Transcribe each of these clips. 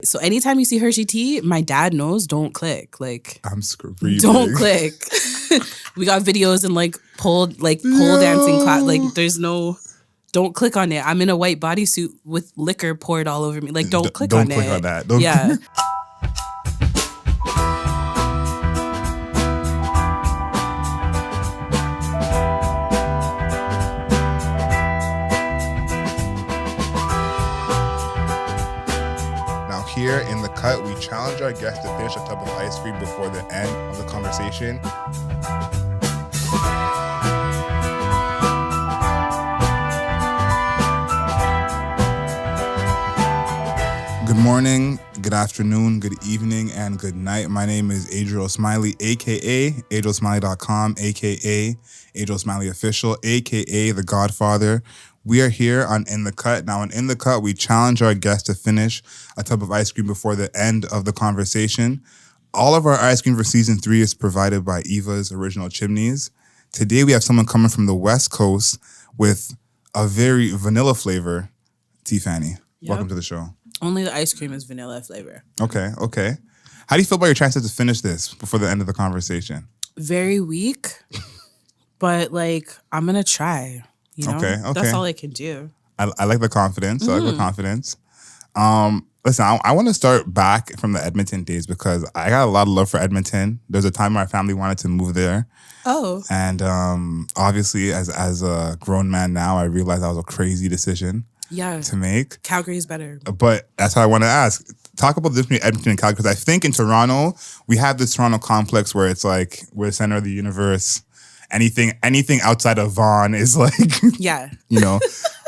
So anytime you see Hershey tea, my dad knows, don't click. Like, I'm screaming. Don't click. We got videos and pole dancing class. Like, there's no, don't click on it. I'm in a white bodysuit with liquor poured all over me. Like, don't click on it. Don't click on that. Yeah. Here in the cut, we challenge our guests to finish a tub of ice cream before the end of the conversation. Good morning, good afternoon, good evening, and good night. My name is Adriel Smiley, aka AdrielSmiley.com, aka Adriel Smiley Official, aka The Godfather. We are here on In the Cut. Now, in the Cut, we challenge our guests to finish a tub of ice cream before the end of the conversation. All of our ice cream for season 3 is provided by Eva's Original Chimneys. Today, we have someone coming from the West Coast with a very vanilla flavor, Tea Fannie. Yep. Welcome to the show. Only the ice cream is vanilla flavor. Okay. How do you feel about your chances to finish this before the end of the conversation? Very weak, but I'm going to try. You know? Okay. That's all I can do. I like the confidence. I like the confidence. Listen, I want to start back from the Edmonton days because I got a lot of love for Edmonton. There's a time my family wanted to move there. Oh. And obviously, as a grown man now, I realized that was a crazy decision to make. Calgary is better. But that's what I want to ask. Talk about the difference between Edmonton and Calgary, because I think in Toronto, we have this Toronto complex where it's like we're the center of the universe. Anything outside of Vaughan is yeah.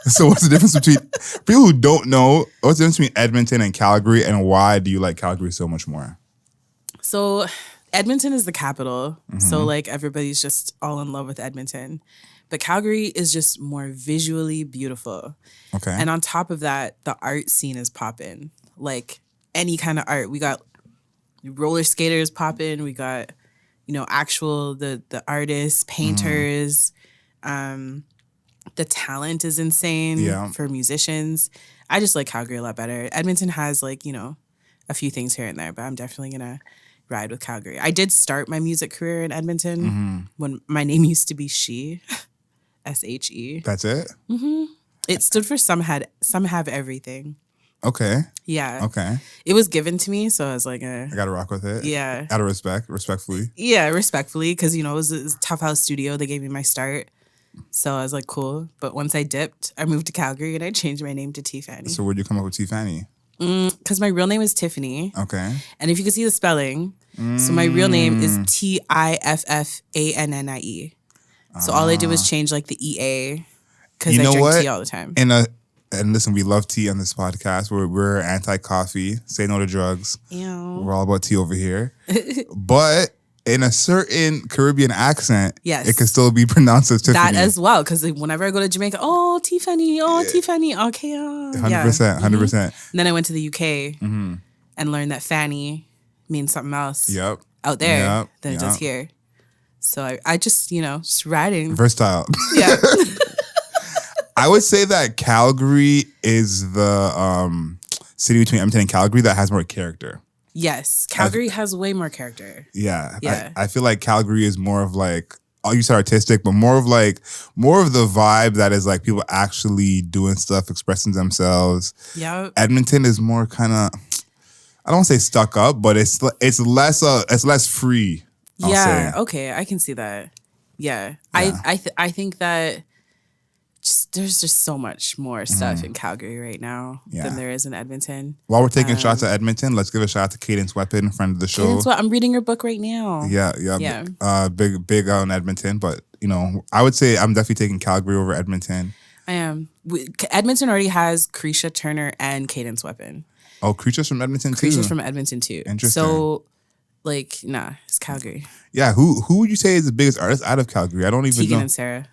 So what's the difference between people who don't know? What's the difference between Edmonton and Calgary, and why do you like Calgary so much more? So Edmonton is the capital, so everybody's just all in love with Edmonton, but Calgary is just more visually beautiful. Okay, and on top of that, the art scene is popping. Like any kind of art, we got roller skaters popping. We got actual the artists, painters, the talent is insane for musicians. I just like Calgary a lot better. Edmonton has a few things here and there, but I'm definitely gonna ride with Calgary. I did start my music career in Edmonton when my name used to be She, SHE. That's it? It stood for Some Have Everything. Okay. Yeah. Okay. It was given to me, so I was like, I gotta rock with it. Yeah. Out of respectfully. Yeah, respectfully, because it was a Tough House studio. They gave me my start, so I was like, cool. But once I dipped, I moved to Calgary and I changed my name to Tea Fannie. So where'd you come up with Tea Fannie? Because my real name is Tiffany. Okay. And if you can see the spelling, so my real name is Tiffanie. So all I did was change the EA because I drink tea all the time. And listen, we love tea on this podcast. We're anti-coffee. Say no to drugs. Ew. We're all about tea over here. But in a certain Caribbean accent, yes, it can still be pronounced as Tiffany. That as well, because whenever I go to Jamaica, Tea Fannie, Tea Fannie, okay. 100%. And then I went to the UK and learned that Fanny means something else out there than it does here. So I just, just riding. Versatile. Yeah. I would say that Calgary is the city between Edmonton and Calgary that has more character. Yes, Calgary has way more character. Yeah. I feel like Calgary is more of you said artistic, but more of the vibe that is people actually doing stuff, expressing themselves. Yeah. Edmonton is more kind of, I don't want to say stuck up, but it's less free. Yeah. Okay, I can see that. Yeah. I think that. There's just so much more stuff in Calgary right now than there is in Edmonton. While we're taking shots at Edmonton, let's give a shout out to Cadence Weapon, friend of the show. I'm reading your book right now. Yeah. Big out in Edmonton, but I would say I'm definitely taking Calgary over Edmonton. I am. Edmonton already has Krisha Turner and Cadence Weapon. Oh, Krisha's from Edmonton too. Krisha's from Edmonton too. Interesting. So, it's Calgary. Yeah. Who would you say is the biggest artist out of Calgary? I don't even know. Tegan and Sarah.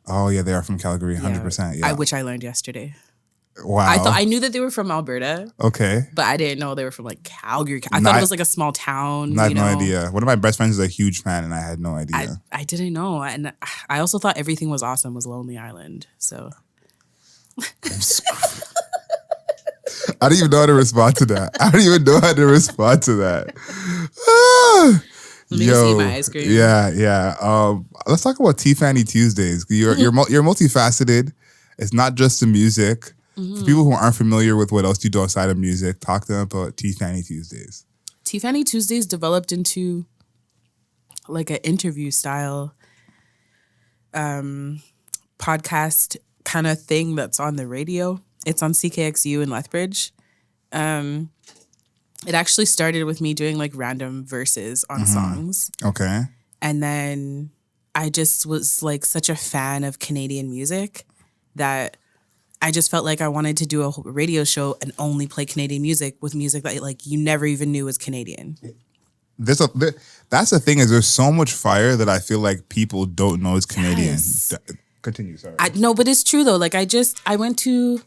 Oh yeah, they are from Calgary, 100%. Yeah, which I learned yesterday. Wow. I knew that they were from Alberta. Okay. But I didn't know they were from Calgary. I thought it was a small town. I had no idea. One of my best friends is a huge fan, and I had no idea. I didn't know, and I also thought Everything Was Awesome was Lonely Island. So. I don't even know how to respond to that. I don't even know how to respond to that. Let me just eat my ice cream. Yeah. Let's talk about Tea Fannie Tuesdays. You're multifaceted. It's not just the music. For people who aren't familiar with what else you do outside of music, talk to them about Tea Fannie Tuesdays. Tea Fannie Tuesdays developed into like an interview style podcast kind of thing that's on the radio. It's on CKXU in Lethbridge. It actually started with me doing like random verses on songs. Okay. And then I just was like such a fan of Canadian music that I just felt like I wanted to do a radio show and only play Canadian music with music that like you never even knew was Canadian. That's the thing is there's so much fire that I feel like people don't know is Canadian. Yes. Continue, sorry. No, but it's true though. Like I went to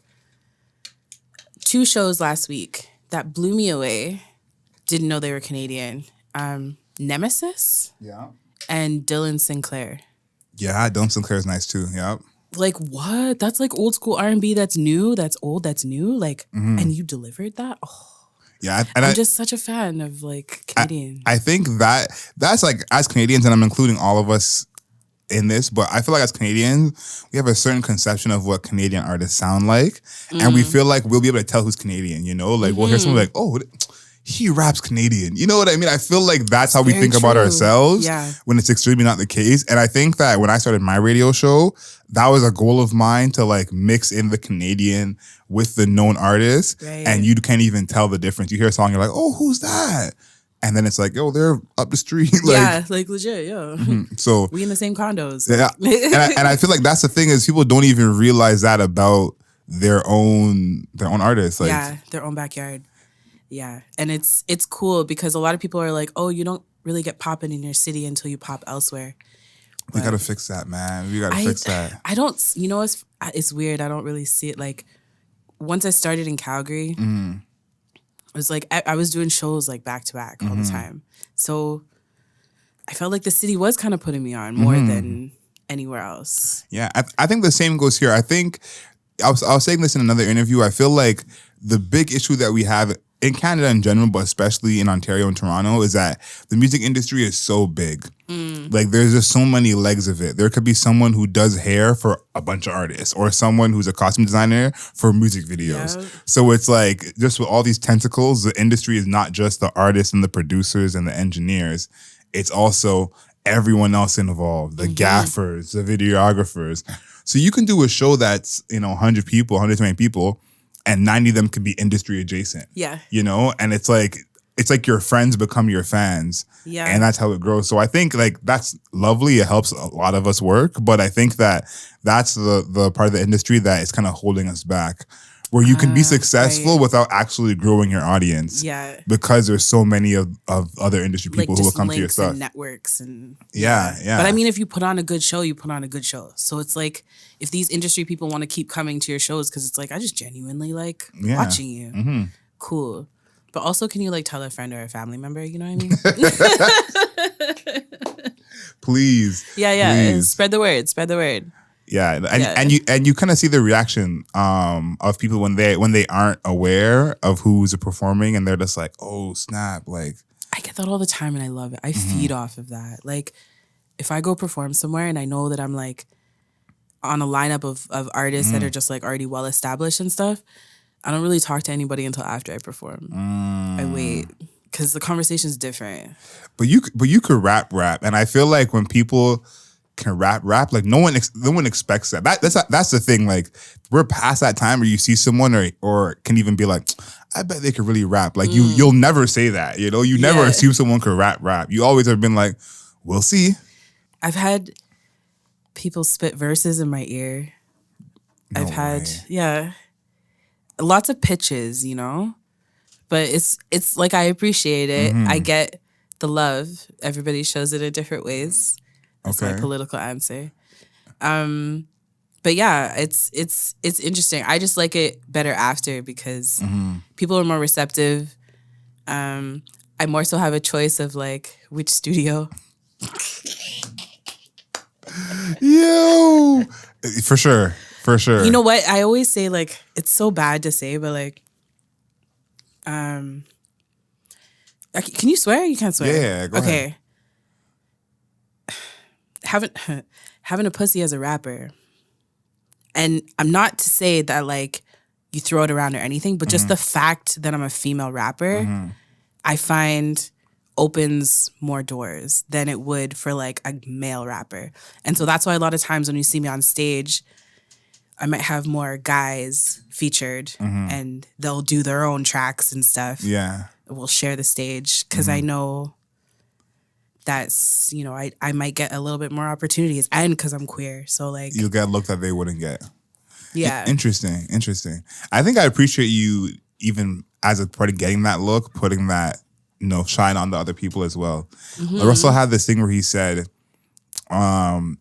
2 shows last week that blew me away. Didn't know they were Canadian. Nemesis. Yeah. And Dylan Sinclair. Yeah, Dylan Sinclair is nice too. Yep. Like what? That's like old school R&B. That's new. That's old. That's new. Like, and you delivered that. Oh. Yeah, and I'm just such a fan of like Canadian. I think that's like as Canadians, and I'm including all of us in this, but I feel like as Canadians, we have a certain conception of what Canadian artists sound like, and we feel like we'll be able to tell who's Canadian. You know, like we'll hear someone like, oh, he raps Canadian. You know what I mean? I feel like that's how we think about ourselves when it's extremely not the case. And I think that when I started my radio show, that was a goal of mine to like mix in the Canadian with the known artists. Right. And you can't even tell the difference. You hear a song, you're like, oh, who's that? And then it's like, oh, they're up the street. Like legit, yeah. So we in the same condos. Yeah. and I feel like that's the thing is people don't even realize that about their own artists. Like their own backyard. Yeah. And it's cool because a lot of people are like, oh, you don't really get popping in your city until you pop elsewhere. We got to fix that, man. We got to fix that. I don't, you know, it's weird. I don't really see it. Like once I started in Calgary, it was like, I was doing shows like back to back all the time. So I felt like the city was kind of putting me on more than anywhere else. Yeah. I think the same goes here. I think I was saying this in another interview. I feel like the big issue that we have in Canada in general, but especially in Ontario and Toronto, is that the music industry is so big. Like there's just so many legs of it. There could be someone who does hair for a bunch of artists or someone who's a costume designer for music videos. Yep. So it's like just with all these tentacles, the industry is not just the artists and the producers and the engineers. It's also everyone else involved, the gaffers, the videographers. So you can do a show that's, 100 people, 120 people, and 90 of them could be industry adjacent. Yeah. And it's like your friends become your fans. Yeah. And that's how it grows. So I think like that's lovely. It helps a lot of us work. But I think that that's the part of the industry that is kind of holding us back. Where you can be successful without actually growing your audience. Yeah. Because there's so many of other industry people who will come to your stuff. And networks and yeah. But I mean, if you put on a good show, you put on a good show. So it's like if these industry people want to keep coming to your shows, because it's like I just genuinely like watching you. Cool. But also, can you like tell a friend or a family member? You know what I mean? Please. Yeah. Please. Spread the word. Spread the word. Yeah, and you kind of see the reaction of people when they aren't aware of who's performing and they're just like, oh snap, like I get that all the time and I love it. I feed off of that. Like if I go perform somewhere and I know that I'm like on a lineup of artists that are just like already well established and stuff, I don't really talk to anybody until after I perform. I wait because the conversation's different. But you could rap, and I feel like when people can rap, like no one expects that. That's the thing. Like we're past that time where you see someone or can even be like, I bet they could really rap. Like you'll never say that. You never assume someone could rap. You always have been like, we'll see. I've had people spit verses in my ear. No I've had way. lots of pitches, but it's like I appreciate it. I get the love. Everybody shows it in different ways. That's my political answer. But yeah, it's interesting. I just like it better after because people are more receptive. I more so have a choice of like which studio. Yo, for sure. You know what? I always say like it's so bad to say, but like Can you swear? You can't swear. Yeah, go ahead. Having a pussy as a rapper, and I'm not to say that like you throw it around or anything, but just the fact that I'm a female rapper, I find opens more doors than it would for like a male rapper. And so that's why a lot of times when you see me on stage, I might have more guys featured and they'll do their own tracks and stuff. Yeah. We'll share the stage because I know that's, you know, I might get a little bit more opportunities and because I'm queer. So like. You'll get a look that they wouldn't get. Yeah. Interesting. I think I appreciate you even as a part of getting that look, putting that, you know, shine on the other people as well. Russell had this thing where he said,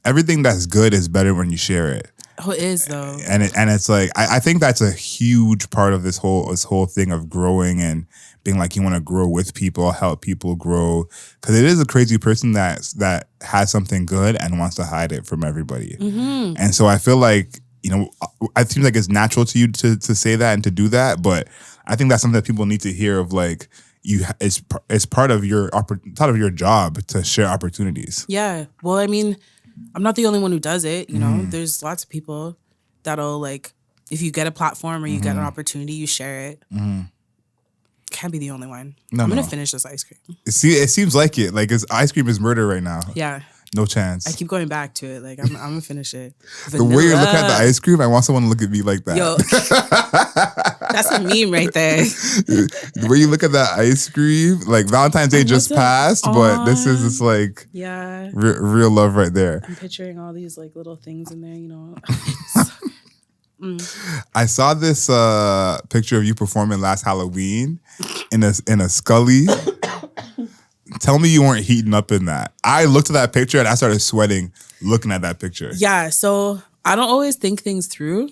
everything that's good is better when you share it. Oh, it is though. And it's like I think that's a huge part of this whole thing of growing and being like you want to grow with people, help people grow, because it is a crazy person that has something good and wants to hide it from everybody. And so I feel like, you know, it seems like it's natural to you to say that and to do that, but I think that's something that people need to hear of like it's part of your job to share opportunities. Yeah. Well, I mean, I'm not the only one who does it. You know, there's lots of people that'll like, if you get a platform or you get an opportunity, you share it. Can't be the only one. I'm going to finish this ice cream. See, it seems like it. Like ice cream is murder right now. Yeah. No chance. I keep going back to it. Like, I'm going to finish it. The way you're looking at the ice cream, I want someone to look at me like that. Yo, that's a meme right there. The way you look at that ice cream, like Valentine's Day just passed, but this is just like real love right there. I'm picturing all these like little things in there, you know. I saw this picture of you performing last Halloween in a Scully. Tell me you weren't heating up in that. I looked at that picture and I started sweating looking at that picture. Yeah, so I don't always think things through.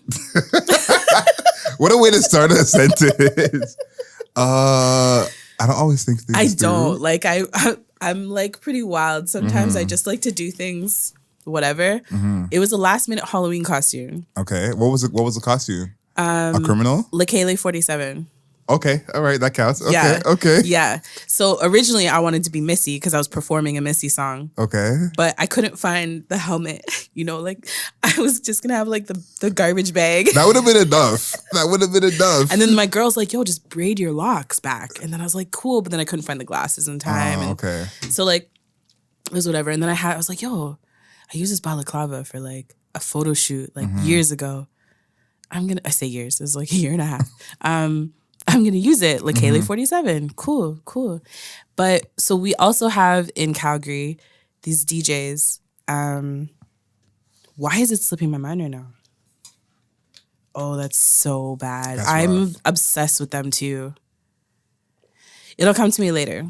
What a way to start a sentence. I don't always think things through. I don't. Like, I'm like pretty wild. Sometimes I just like to do things, whatever. It was a last minute Halloween costume. Okay. What was the costume? A criminal? Lekele 47. Okay, all right, that counts. Okay, Yeah. okay. Yeah. So originally I wanted to be Missy because I was performing a Missy song. Okay. But I couldn't find the helmet. You know, like I was just gonna have like the garbage bag. That would have been enough. And then my girl's like, yo, just braid your locks back. And then I was like, cool. But then I couldn't find the glasses in time. Okay. So like it was whatever. And then I was like, yo, I used this balaclava for like a photo shoot like years ago. I say years, it was like a year and a half. I'm going to use it. Lekele 47. Cool. But so we also have in Calgary these DJs. Why is it slipping my mind right now? Oh, that's so bad. I'm obsessed with them too. It'll come to me later.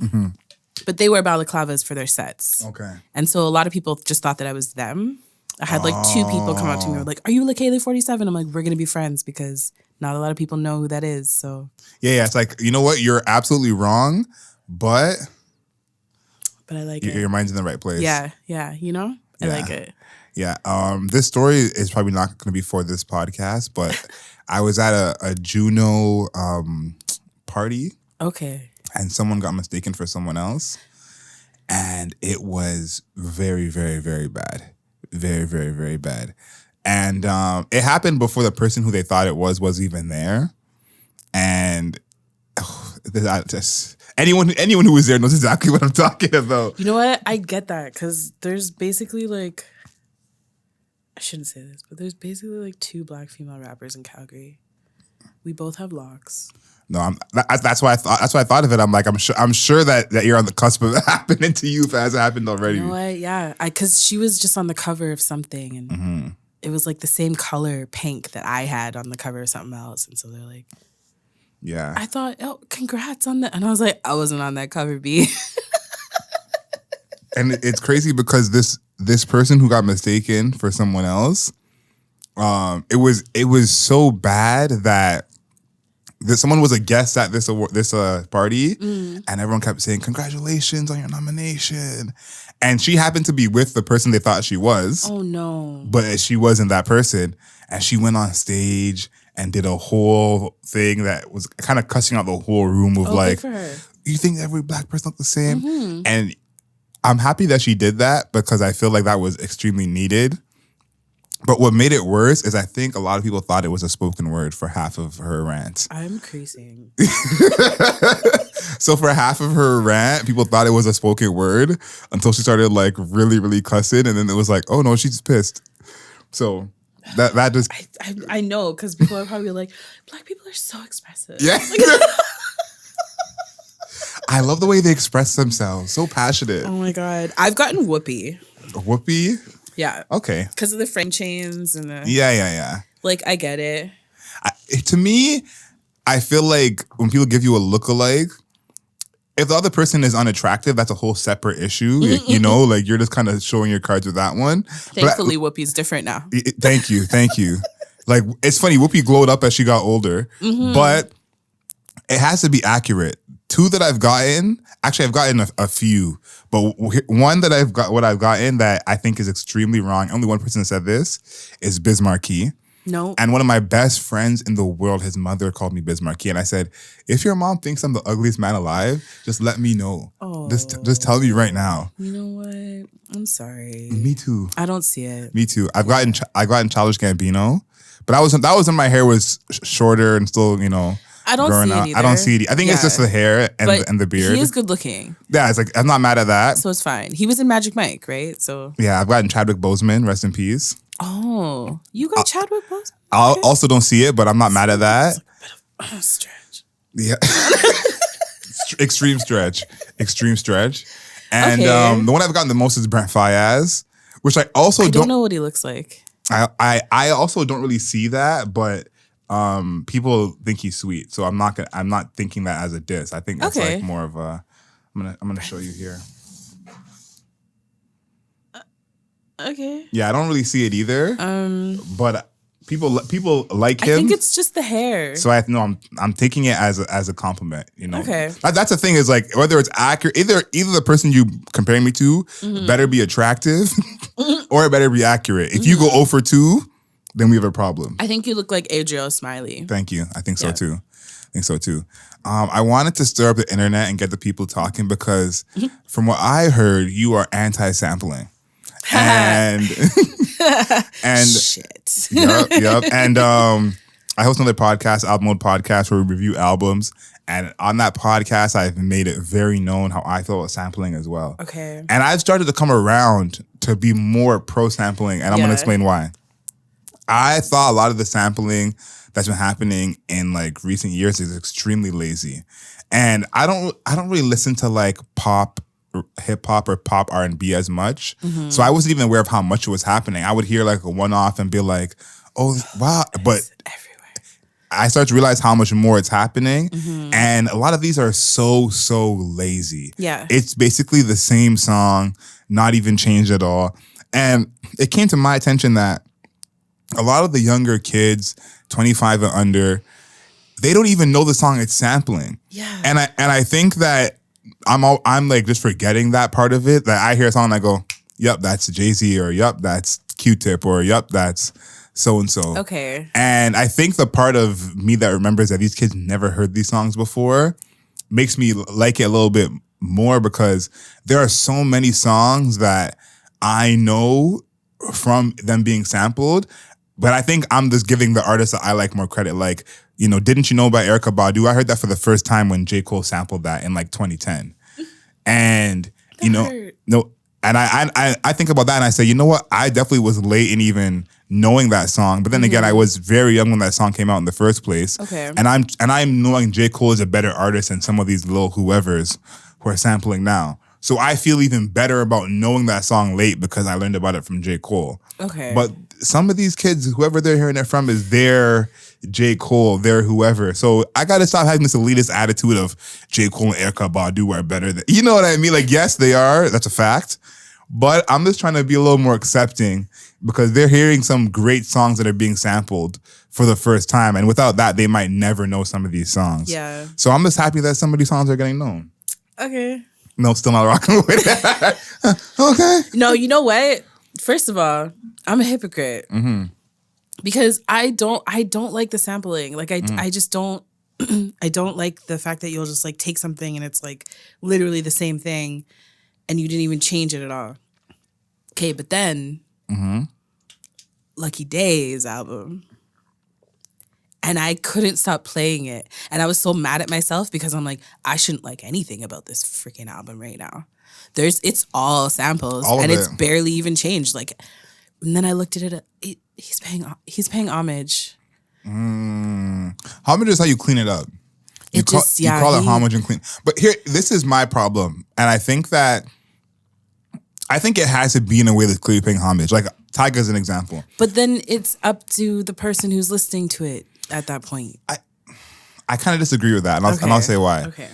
But they wear balaclavas for their sets. Okay. And so a lot of people just thought that I was them. I had like two people come up to me and were like, are you Lekele 47? I'm like, we're going to be friends because not a lot of people know who that is. So yeah, it's like, you know what? You're absolutely wrong, but I like it. Your mind's in the right place. Yeah, you know? I like it. Yeah. This story is probably not going to be for this podcast, but I was at a Juno party. Okay. And someone got mistaken for someone else. And it was very, very, very bad. Very, very, very bad. And it happened before the person who they thought it was even there. And anyone who was there knows exactly what I'm talking about. You know what? I get that because there's basically like, I shouldn't say this, but there's basically like 2 Black female rappers in Calgary. We both have locks. No, that's why I thought of it. I'm like, I'm sure that you're on the cusp of it happening to you if it hasn't happened already. You know what? Yeah, because she was just on the cover of something, and it was like the same color pink that I had on the cover of something else, and so they're like, yeah. I thought, oh, congrats on that, and I was like, I wasn't on that cover, B. And it's crazy because this person who got mistaken for someone else, it was so bad that. Someone was a guest at this party, and everyone kept saying, congratulations on your nomination. And she happened to be with the person they thought she was. Oh, no. But she wasn't that person. And she went on stage and did a whole thing that was kind of cussing out the whole room of like, good for her. you think every black person look the same? And I'm happy that she did that because I feel like that was extremely needed. But what made it worse is I think a lot of people thought it was a spoken word for half of her rant. I'm creasing. So for half of her rant, people thought it was a spoken word until she started like really, really cussing. And then it was like, oh no, she's pissed. So that just... I know, because people are probably like, black people are so expressive. Yeah. I love the way they express themselves. So passionate. Oh my God. I've gotten whoopee. Whoopee? Yeah. Okay. Because of the frame chains and the... Yeah. Like, I get it. To me, I feel like when people give you a lookalike, if the other person is unattractive, that's a whole separate issue. You know, like you're just kind of showing your cards with that one. Thankfully, Whoopi's different now. Thank you. Like, it's funny, Whoopi glowed up as she got older, but it has to be accurate. Two that I've gotten, actually I've gotten a few, but one that I've gotten that I think is extremely wrong, only one person said this, is Biz Markie. No. And one of my best friends in the world, his mother called me Biz Markie. And I said, if your mom thinks I'm the ugliest man alive, just let me know. Oh. Just tell me right now. You know what? I'm sorry. Me too. I don't see it. Me too. I've gotten Childish Gambino, but that was when my hair was shorter and still, you know, I don't growing see up. it either. I don't see it. I think it's just the hair and the beard. He is good looking. Yeah, it's like I'm not mad at that. So it's fine. He was in Magic Mike, right? So yeah, I've gotten Chadwick Boseman, rest in peace. Oh, you got Chadwick Boseman? I also don't see it, but I'm not mad at that. It's a stretch. Yeah. Extreme stretch. And Okay. the one I've gotten the most is Brent Faiyaz, which I also don't know what he looks like. I also don't really see that, but people think he's sweet. So I'm not thinking that as a diss. I think it's like more of a I'm gonna show you here. Okay. Yeah, I don't really see it either. But people like him. I think it's just the hair. So I'm taking it as a compliment, you know. Okay. That's the thing is like whether it's accurate, either the person you comparing me to better be attractive or it better be accurate. If you go 0 for 2, then we have a problem. I think you look like Adriel Smiley. Thank you. I think so too. I wanted to stir up the internet and get the people talking because from what I heard, you are anti-sampling. And shit. Yep. And I host another podcast, Album Mode Podcast, where we review albums. And on that podcast, I've made it very known how I feel about sampling as well. Okay. And I've started to come around to be more pro sampling, and I'm gonna explain why. I thought a lot of the sampling that's been happening in like recent years is extremely lazy. And I don't really listen to like pop hip hop or pop R&B as much. So I wasn't even aware of how much it was happening. I would hear like a one-off and be like, oh wow, but everywhere. I start to realize how much more it's happening. And a lot of these are so lazy. Yeah. It's basically the same song, not even changed at all. And it came to my attention that a lot of the younger kids, 25 and under, they don't even know the song it's sampling. Yeah. And I think that I'm like just forgetting that part of it. That I hear a song and I go, "Yep, that's Jay-Z," or "Yep, that's Q-Tip," or "Yep, that's so and so." Okay. And I think the part of me that remembers that these kids never heard these songs before makes me like it a little bit more because there are so many songs that I know from them being sampled. But I think I'm just giving the artists that I like more credit. Like, you know, Didn't You Know by Erykah Badu? I heard that for the first time when J. Cole sampled that in like 2010. And, you know, and I think about that and I say, you know what? I definitely was late in even knowing that song. But then again, I was very young when that song came out in the first place. Okay. And I'm knowing J. Cole is a better artist than some of these little whoever's who are sampling now. So I feel even better about knowing that song late because I learned about it from J. Cole. Okay. But some of these kids, whoever they're hearing it from is their J. Cole, their whoever. So I got to stop having this elitist attitude of J. Cole and Erykah Badu are better than, you know what I mean? Like, yes, they are. That's a fact. But I'm just trying to be a little more accepting because they're hearing some great songs that are being sampled for the first time. And without that, they might never know some of these songs. Yeah. So I'm just happy that some of these songs are getting known. Okay. No, still not rocking with it. Okay. No, you know what? First of all, I'm a hypocrite. Because I don't like the sampling. Like I just don't I don't like the fact that you'll just like take something and it's like literally the same thing and you didn't even change it at all. Okay, but then Lucky Days album. And I couldn't stop playing it. And I was so mad at myself because I'm like, I shouldn't like anything about this freaking album right now. It's all samples and it's barely even changed. Like, and then I looked at it. He's paying homage. Homage is how you clean it up. You call it homage and clean. But here, this is my problem, and I think it has to be in a way that's clearly paying homage. Like Tyga's an example. But then it's up to the person who's listening to it at that point. I kind of disagree with that, and I'll say why. Okay.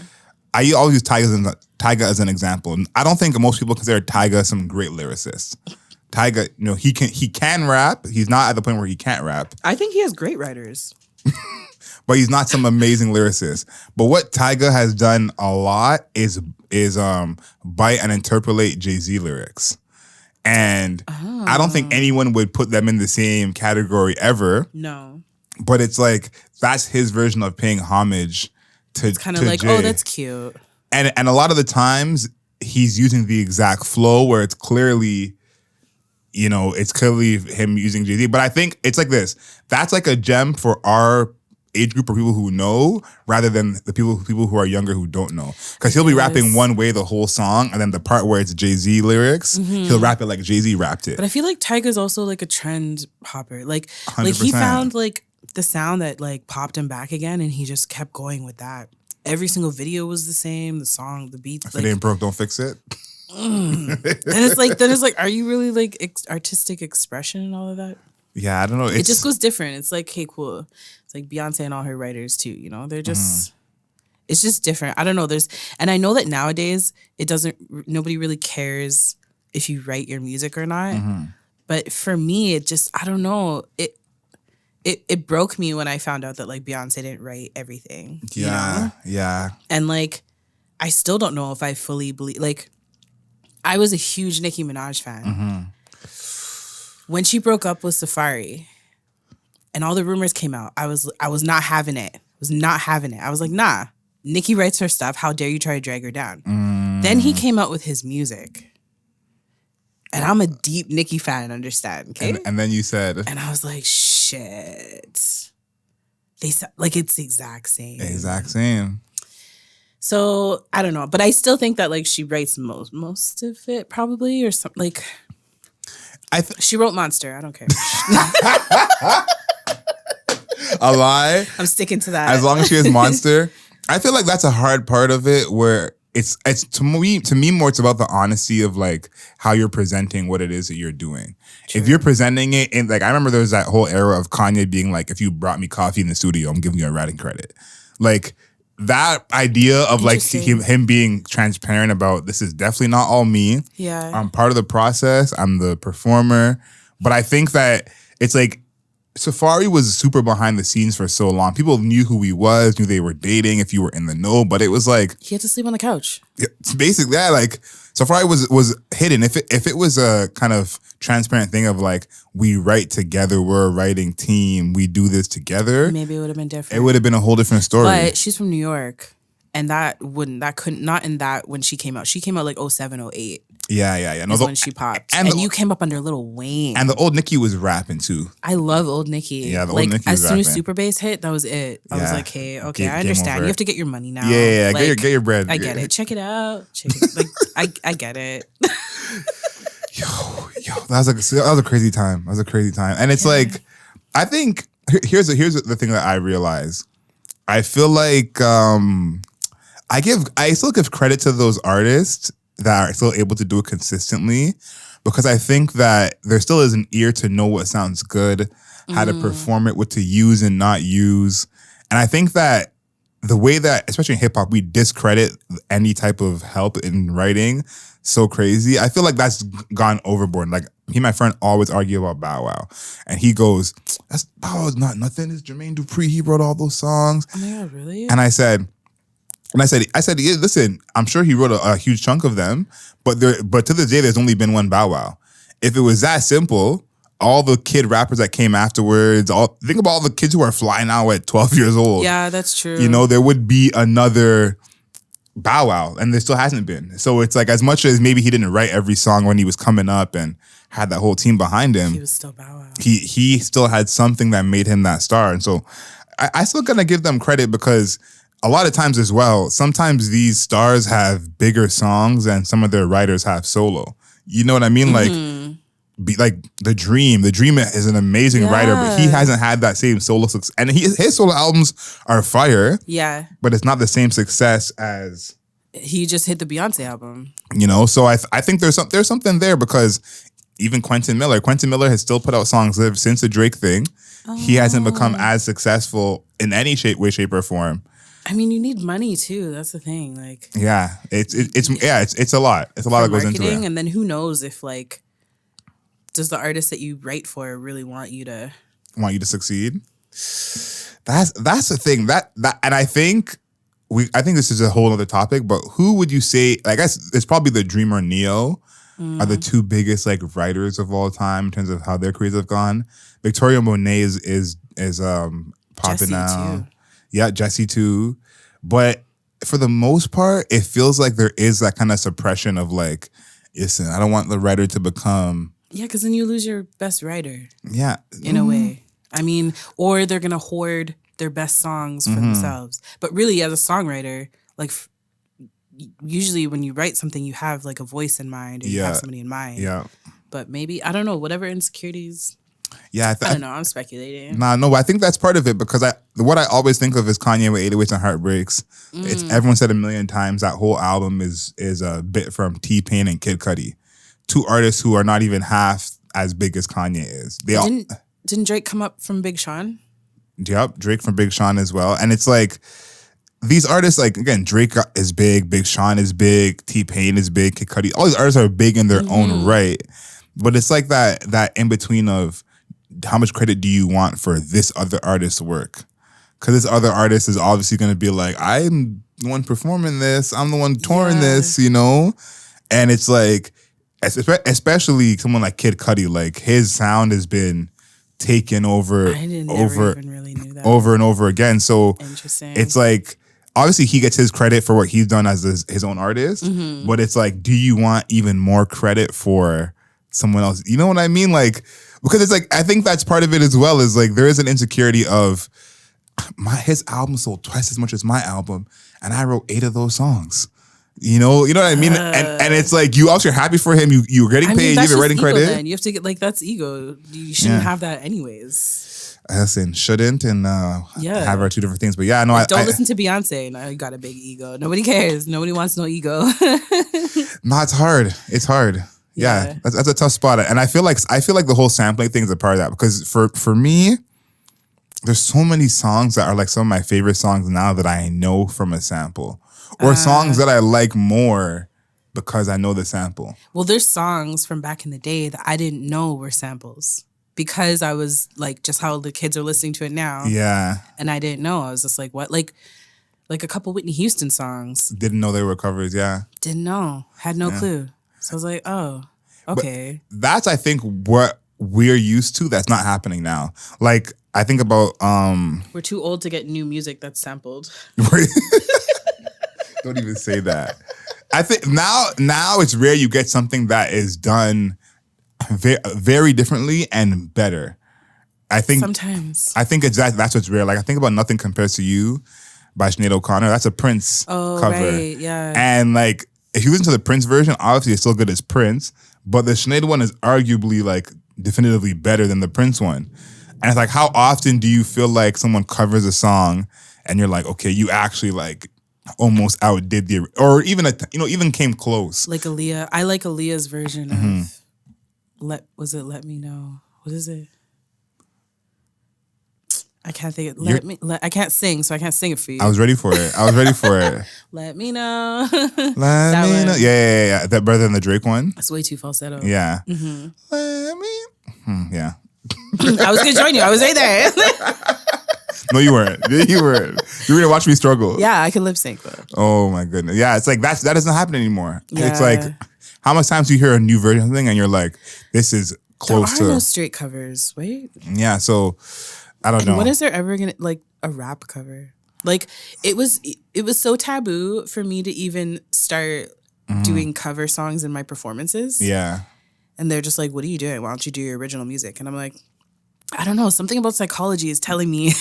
I always use Tyga as an example. I don't think most people consider Tyga some great lyricist. Tyga, he can rap. He's not at the point where he can't rap. I think he has great writers. But he's not some amazing lyricist. But what Tyga has done a lot is bite and interpolate Jay-Z lyrics. And I don't think anyone would put them in the same category ever. No. But it's like that's his version of paying homage to It's kind of like, Jay. oh, that's cute. And a lot of the times he's using the exact flow where it's clearly him using Jay-Z. But I think it's like this. That's like a gem for our age group or people who know rather than the people who are younger who don't know. Because he'll be rapping one way the whole song and then the part where it's Jay-Z lyrics, he'll rap it like Jay-Z rapped it. But I feel like Tyga's also like a trend hopper. Like 100%. He found like the sound that like popped him back again and he just kept going with that. Every single video was the same, the song, the beats. If it ain't broke, don't fix it. Then it's like, are you really like artistic expression and all of that? Yeah, I don't know. It just goes different. It's like, hey, cool. It's like Beyonce and all her writers too. They're just, it's just different. I don't know. And I know that nowadays nobody really cares if you write your music or not. But for me, it just, I don't know. It broke me when I found out that like Beyonce didn't write everything. Yeah. And like, I still don't know if I fully believe. Like, I was a huge Nicki Minaj fan. When she broke up with Safari, and all the rumors came out, I was not having it. I was like, nah. Nicki writes her stuff. How dare you try to drag her down? Then he came out with his music. And I'm a deep Nicki fan, understand, okay? And then you said... And I was like, shit. Like, it's the exact same. Exact same. So, I don't know. But I still think that, like, she writes most of it, probably, or something. Like, she wrote Monster. I don't care. A lie? I'm sticking to that. As long as she has Monster. I feel like that's a hard part of it where it's to me more it's about the honesty of like how you're presenting what it is that you're doing. True. If you're presenting it in like I remember there was that whole era of Kanye being like, if you brought me coffee in the studio, I'm giving you a writing credit. Like that idea of like him being transparent about this is definitely not all me. Yeah. I'm part of the process. I'm the performer. But I think that it's like Safari was super behind the scenes for so long. People knew who he was, knew they were dating if you were in the know, but it was like he had to sleep on the couch. It's basically that. Like Safari was hidden. If it was a kind of transparent thing of like we write together, we're a writing team, we do this together, maybe it would have been different. It would have been a whole different story. But she's from New York, and not in that when she came out. She came out like 07, 08. Yeah. No, when she popped. And you came up under Lil Wayne. And the old Nicki was rapping too. I love old Nicki. Yeah, the old Nicki was rapping. As soon as Super Bass hit, that was it. I was like, hey, okay, I understand. You have to get your money now. Yeah, like, get your bread. I get it. Check it out. I get it. Yo, that was a crazy time. And it's like, I think here's the thing that I realize. I feel like I still give credit to those artists that are still able to do it consistently, because I think that there still is an ear to know what sounds good, how to perform it, what to use and not use. And I think that the way that, especially in hip hop, we discredit any type of help in writing so crazy. I feel like that's gone overboard. Like me and my friend always argue about Bow Wow. And he goes, that's Bow Wow's not nothing. It's Jermaine Dupri. He wrote all those songs. Oh my God, really? And I said, yeah, listen, I'm sure he wrote a huge chunk of them, but to this day, there's only been one Bow Wow. If it was that simple, all the kid rappers that came afterwards. Think about all the kids who are flying now at 12 years old. Yeah, that's true. You know, there would be another Bow Wow, and there still hasn't been. So it's like, as much as maybe he didn't write every song when he was coming up and had that whole team behind him, he was still Bow Wow. He still had something that made him that star. And so I still gonna give them credit, because a lot of times as well, sometimes these stars have bigger songs and some of their writers have solo. You know what I mean? Like The Dream. The Dream is an amazing writer, but he hasn't had that same solo success. And his solo albums are fire. Yeah. But it's not the same success as... He just hit the Beyonce album. You know, so I think there's something there, because even Quentin Miller has still put out songs since the Drake thing. Oh. He hasn't become as successful in any way, shape, or form. I mean, you need money too. That's the thing. Like, yeah, it's a lot. It's a lot that goes into it. And then who knows if, like, does the artist that you write for really want you to succeed? That's the thing. And I think this is a whole other topic. But who would you say? I guess it's probably the Dream or Neo are the two biggest like writers of all time in terms of how their careers have gone. Victoria Monet is popping Jessie now. Too. Yeah, Jessie too. But for the most part, it feels like there is that kind of suppression of like, listen, I don't want the writer to become... Yeah, because then you lose your best writer. Yeah. In a way. I mean, or they're going to hoard their best songs for themselves. But really, as a songwriter, like usually when you write something, you have like a voice in mind, or you have somebody in mind. Yeah. But maybe, I don't know, whatever insecurities... Yeah, I don't know. I'm speculating. No, I think that's part of it, because what I always think of is Kanye with 808s and Heartbreaks. It's everyone said a million times that whole album is a bit from Tea Fannie and Kid Cudi, two artists who are not even half as big as Kanye is. Didn't Drake come up from Big Sean? Yep, Drake from Big Sean as well. And it's like these artists, like again, Drake is big, Big Sean is big, T Pain is big, Kid Cudi. All these artists are big in their own right, but it's like that in between of, how much credit do you want for this other artist's work? Because this other artist is obviously going to be like, I'm the one performing this. I'm the one touring this, you know? And it's like, especially someone like Kid Cudi, like his sound has been taken over even really knew that. over and over again. So interesting. It's like, obviously he gets his credit for what he's done as his own artist, but it's like, do you want even more credit for someone else? You know what I mean? Like, because it's like, I think that's part of it as well, is like there is an insecurity of his album sold twice as much as my album, and I wrote 8 of those songs. You know what I mean? And it's like, you also are happy for him. You're getting paid. You're writing credit. Then. You have to get, like, that's ego. You shouldn't have that anyways. Listen, shouldn't and have our two different things. But yeah, no, like, don't listen to Beyonce. No, you got a big ego. Nobody cares. Nobody wants no ego. No, it's hard. It's hard. Yeah, that's a tough spot. And I feel like the whole sampling thing is a part of that, because for me, there's so many songs that are like some of my favorite songs now that I know from a sample, or songs that I like more because I know the sample. Well, there's songs from back in the day that I didn't know were samples, because I was like, just how the kids are listening to it now. Yeah. And I didn't know. I was just like, what? Like a couple Whitney Houston songs. Didn't know they were covers, yeah. Didn't know. Had no clue. So I was like, oh, okay. But that's, I think, what we're used to that's not happening now. Like, I think about... We're too old to get new music that's sampled. Don't even say that. I think now it's rare you get something that is done very differently and better. I think... Sometimes. I think exactly that's what's rare. Like, I think about Nothing Compares to You by Sinead O'Connor. That's a Prince cover. Right, yeah. And, like, if you listen to the Prince version, obviously it's still good as Prince, but the Sinead one is arguably like definitively better than the Prince one. And it's like, how often do you feel like someone covers a song and you're like, okay, you actually like almost outdid or even came close? Like Aaliyah. I like Aaliyah's version of Let Me Know. What is it? I can't think. I can't sing, so I can't sing it for you. I was ready for it. Let me know. Let me know. Yeah. That better than the Drake one? That's way too falsetto. Yeah. Mm-hmm. Let me. Yeah. I was gonna join you. I was right there. No, you weren't. You were gonna watch me struggle. Yeah, I can lip sync though. Oh my goodness. Yeah, it's like that doesn't happen anymore. Yeah. It's like, how much times do you hear a new version of something and you're like, this is close there are to. no straight covers. Wait. Yeah, so I don't know. When is there ever gonna like a rap cover? Like it was so taboo for me to even start doing cover songs in my performances. Yeah. And they're just like, what are you doing? Why don't you do your original music? And I'm like, I don't know. Something about psychology is telling me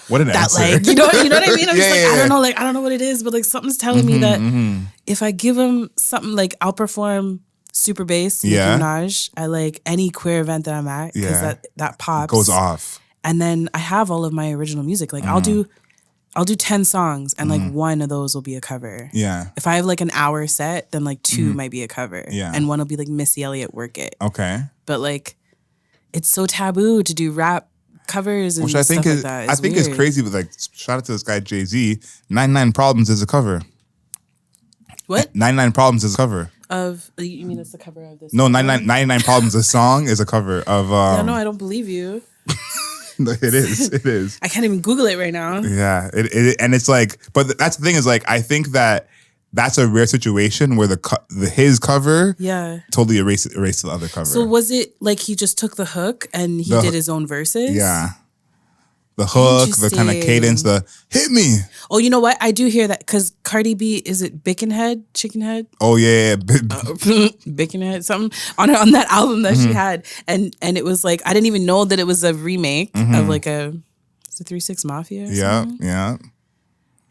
what an that answer. like, you know what I mean? I'm just like, yeah. I don't know what it is, but like something's telling me that if I give them something like I'll perform Super Bass, Nicki Minaj at like any queer event that I'm at because that pops. Goes off. And then I have all of my original music. Like I'll do 10 songs and like one of those will be a cover. Yeah. If I have like an hour set, then like two might be a cover. Yeah. And one will be like Missy Elliott Work It. Okay. But like it's so taboo to do rap covers and which I think stuff is like that. I think is crazy, but like shout out to this guy Jay-Z. 99 Problems is a cover. What? 99 Problems is a cover. Of you mean it's the cover of this? No, 99 Problems, the song is a cover of yeah, no, I don't believe you. No, it is. I can't even Google it right now. Yeah, and it's like, but that's the thing is like, I think that that's a rare situation where his cover totally erased the other cover. So was it like he just took the hook and he did his own verses? Yeah. The hook, the kind of cadence, the hit me. Oh, you know what? I do hear that because Cardi B, is it Bickenhead? Chickenhead? Oh, yeah. Bickenhead, something on that album that she had. And it was like, I didn't even know that it was a remake of like is it 3 6 Mafia? Or something? Yeah.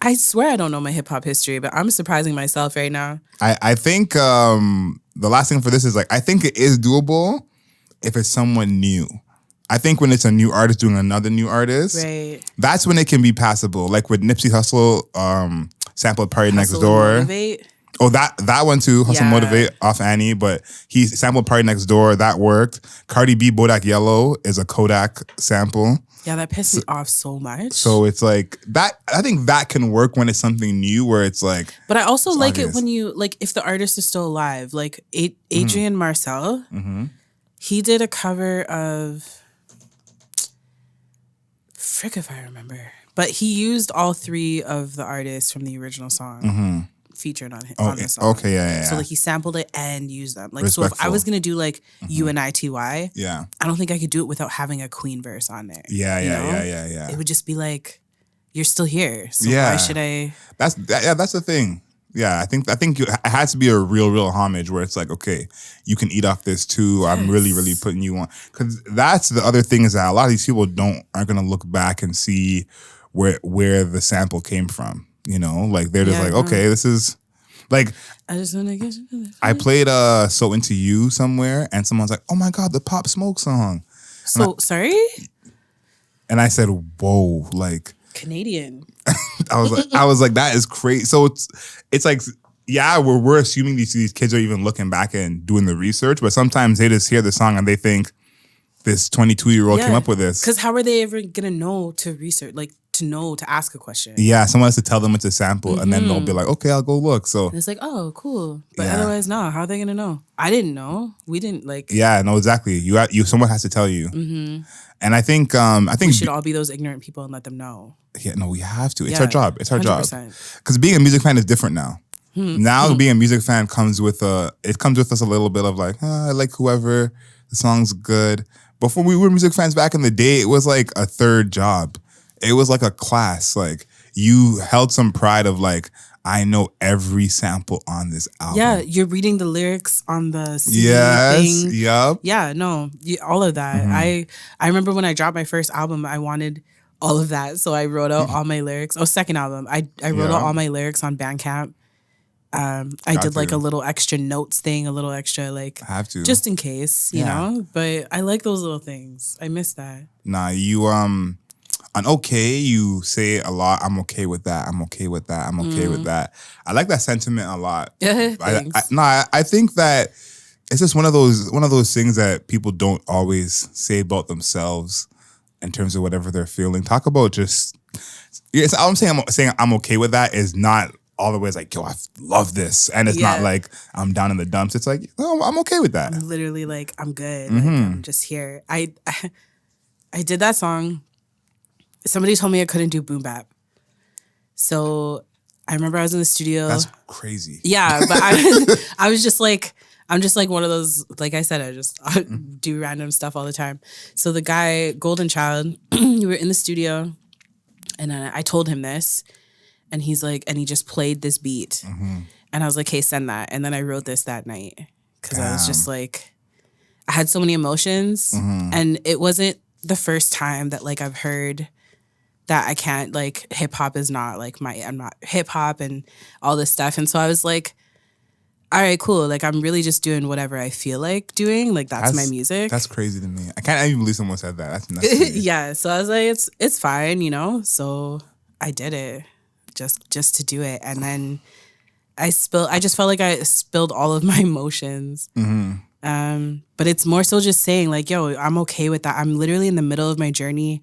I swear I don't know my hip hop history, but I'm surprising myself right now. I think the last thing for this is like, I think it is doable if it's someone new. I think when it's a new artist doing another new artist, right, that's when it can be passable. Like with Nipsey Hussle, sampled Party Next Door. Motivate. Oh, that one too. Hustle Motivate off Annie, but he sampled Party Next Door. That worked. Cardi B, Bodak Yellow is a Kodak sample. Yeah, that pissed me off so much. So it's like that. I think that can work when it's something new, where it's like. But I also like obvious. It when you like if the artist is still alive. Like Adrian Marcel, he did a cover of. Frick if I remember. But he used all three of the artists from the original song featured on the song. Okay, yeah. So like he sampled it and used them. Like so if I was gonna do like UNITY, I don't think I could do it without having a Queen verse on there. Yeah. It would just be like, you're still here. So why should I That's the thing. Yeah, I think it has to be a real homage where it's like, okay, you can eat off this too. Yes. I'm really putting you on, because that's the other thing is that a lot of these people aren't gonna look back and see where the sample came from. You know, like they're just like, okay, this is like. I just want to get you. I played "So Into You" somewhere, and someone's like, "Oh my God, the Pop Smoke song." Sorry. And I said, "Whoa!" Like Canadian. I was like, that is crazy. So it's like, yeah, we're assuming these kids are even looking back and doing the research, but sometimes they just hear the song and they think this 22-year-old came up with this. Because how are they ever gonna know to research, like to know to ask a question? Yeah, someone has to tell them it's a sample, and then they'll be like, okay, I'll go look. So and it's like, oh, cool. But otherwise, no. How are they gonna know? I didn't know. We didn't like. Yeah, no, exactly. Someone has to tell you. And I think we should all be those ignorant people and let them know. Yeah, no, we have to. It's our job. It's our 100%. Job. Because being a music fan is different now. Now being a music fan comes with us a little bit of like, I like whoever, the song's good. Before we were music fans back in the day, it was like a third job. It was like a class. Like you held some pride of like, I know every sample on this album. Yeah, you're reading the lyrics on the CD thing. Yep. Yeah, no, all of that. I remember when I dropped my first album, I wanted all of that. So I wrote out all my lyrics. Oh, second album. I wrote out all my lyrics on Bandcamp. I did like a little extra notes thing, a little extra like have to. Just in case, you know. But I like those little things. I miss that. Nah, you on okay, you say a lot. I'm okay with that. I'm okay with that. I'm okay with that. I like that sentiment a lot. I think that it's just one of those things that people don't always say about themselves in terms of whatever they're feeling. Talk about just. Yes, I'm saying I'm okay with that is not all the ways like, yo, I love this, and it's not like I'm down in the dumps. It's like, oh, I'm okay with that. I'm literally like, I'm good. Like, I'm just here. I did that song. Somebody told me I couldn't do boom bap. So I remember I was in the studio. That's crazy. Yeah, but I was just like, I'm just like one of those, like I said, I do random stuff all the time. So the guy, Golden Child, we were in the studio and I told him this and he's like, and he just played this beat. And I was like, hey, send that. And then I wrote this that night because I was just like, I had so many emotions and it wasn't the first time that like I've heard that I can't, like, hip hop is not like I'm not hip hop and all this stuff. And so I was like, all right, cool. Like, I'm really just doing whatever I feel like doing. Like, that's my music. That's crazy to me. I can't even believe someone said that. That's nuts. Yeah. So I was like, it's fine, you know? So I did it just to do it. And then I just felt like I spilled all of my emotions. But it's more so just saying like, yo, I'm okay with that. I'm literally in the middle of my journey.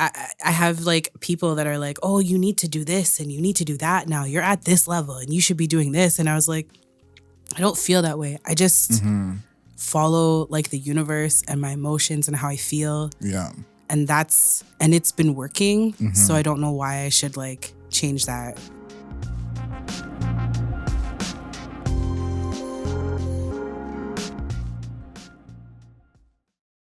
I have like people that are like, oh, you need to do this and you need to do that now. You're at this level and you should be doing this. And I was like, I don't feel that way. I just follow like the universe and my emotions and how I feel. Yeah. And it's been working. So I don't know why I should like change that.